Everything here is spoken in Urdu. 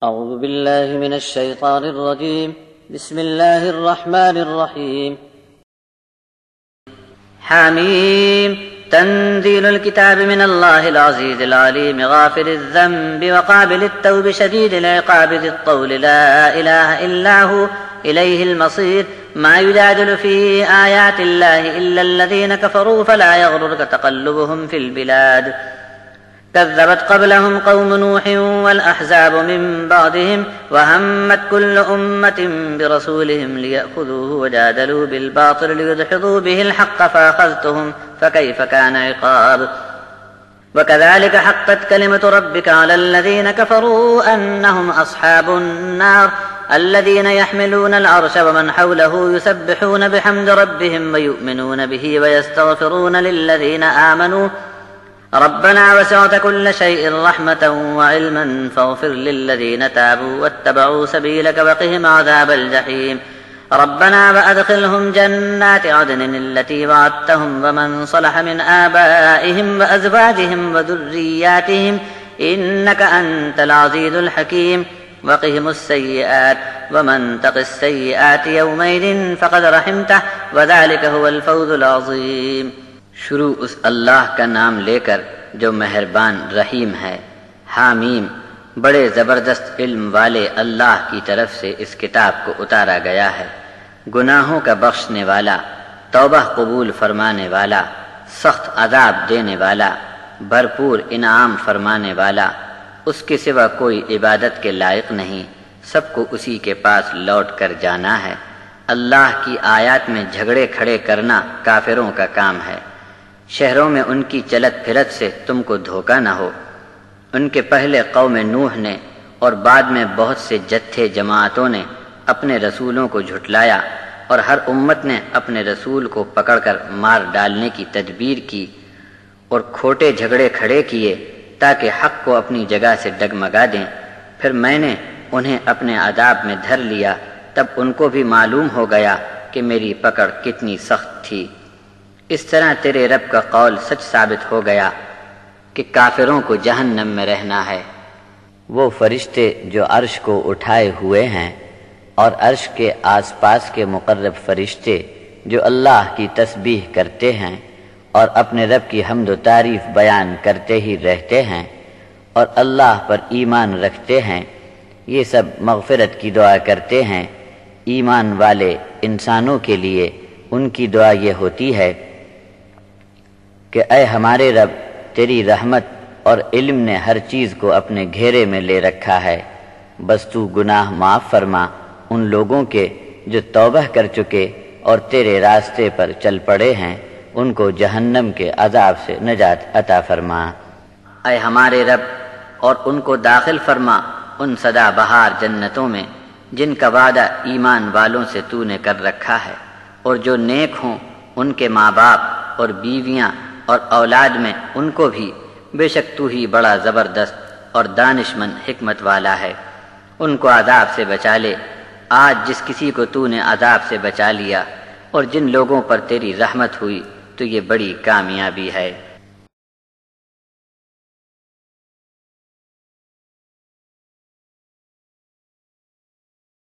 أعوذ بالله من الشيطان الرجيم بسم الله الرحمن الرحيم حميم تنزيل الكتاب من الله العزيز العليم غافر الذنب وقابل التوب شديد العقاب ذي الطول لا إله إلا هو إليه المصير ما يجادل في آيات الله إلا الذين كفروا فلا يغررك تقلبهم في البلاد كذبت قبلهم قوم نوح والأحزاب من بعدهم وهمت كل أمة برسولهم ليأخذوه وجادلوا بالباطل ليدحضوا به الحق فأخذتهم فكيف كان عقاب وكذلك حقت كلمة ربك على الذين كفروا أنهم أصحاب النار الذين يحملون العرش ومن حوله يسبحون بحمد ربهم ويؤمنون به ويستغفرون للذين آمنوا ربنا وسعت كل شيء رحمة وعلما فاغفر للذين تابوا واتبعوا سبيلك وقهم عذاب الجحيم ربنا وأدخلهم جنات عدن التي وعدتهم ومن صلح من آبائهم وأزواجهم وذرياتهم إنك أنت العزيز الحكيم وقهم السيئات ومن تق السيئات يومئذ فقد رحمته وذلك هو الفوز العظيم۔ شروع اس اللہ کا نام لے کر جو مہربان رحیم ہے۔ حامیم، بڑے زبردست علم والے اللہ کی طرف سے اس کتاب کو اتارا گیا ہے، گناہوں کا بخشنے والا، توبہ قبول فرمانے والا، سخت عذاب دینے والا، بھرپور انعام فرمانے والا، اس کے سوا کوئی عبادت کے لائق نہیں، سب کو اسی کے پاس لوٹ کر جانا ہے۔ اللہ کی آیات میں جھگڑے کھڑے کرنا کافروں کا کام ہے۔ شہروں میں ان کی چلت پھرت سے تم کو دھوکہ نہ ہو۔ ان کے پہلے قوم نوح نے اور بعد میں بہت سے جتھے جماعتوں نے اپنے رسولوں کو جھٹلایا، اور ہر امت نے اپنے رسول کو پکڑ کر مار ڈالنے کی تدبیر کی اور کھوٹے جھگڑے کھڑے کیے تاکہ حق کو اپنی جگہ سے ڈگمگا دیں۔ پھر میں نے انہیں اپنے عذاب میں دھر لیا، تب ان کو بھی معلوم ہو گیا کہ میری پکڑ کتنی سخت تھی۔ اس طرح تیرے رب کا قول سچ ثابت ہو گیا کہ کافروں کو جہنم میں رہنا ہے۔ وہ فرشتے جو عرش کو اٹھائے ہوئے ہیں اور عرش کے آس پاس کے مقرب فرشتے جو اللہ کی تسبیح کرتے ہیں اور اپنے رب کی حمد و تعریف بیان کرتے ہی رہتے ہیں اور اللہ پر ایمان رکھتے ہیں، یہ سب مغفرت کی دعا کرتے ہیں۔ ایمان والے انسانوں کے لیے ان کی دعا یہ ہوتی ہے کہ اے ہمارے رب، تیری رحمت اور علم نے ہر چیز کو اپنے گھیرے میں لے رکھا ہے، بس تو گناہ معاف فرما ان لوگوں کے جو توبہ کر چکے اور تیرے راستے پر چل پڑے ہیں، ان کو جہنم کے عذاب سے نجات عطا فرما۔ اے ہمارے رب، اور ان کو داخل فرما ان سدا بہار جنتوں میں جن کا وعدہ ایمان والوں سے تو نے کر رکھا ہے، اور جو نیک ہوں ان کے ماں باپ اور بیویاں اور اولاد میں ان کو بھی، بے شک تو ہی بڑا زبردست اور دانش مند حکمت والا ہے۔ ان کو عذاب سے بچا لے آج جس کسی کو تو نے عذاب سے بچا لیا، اور جن لوگوں پر تیری رحمت ہوئی تو یہ بڑی کامیابی ہے۔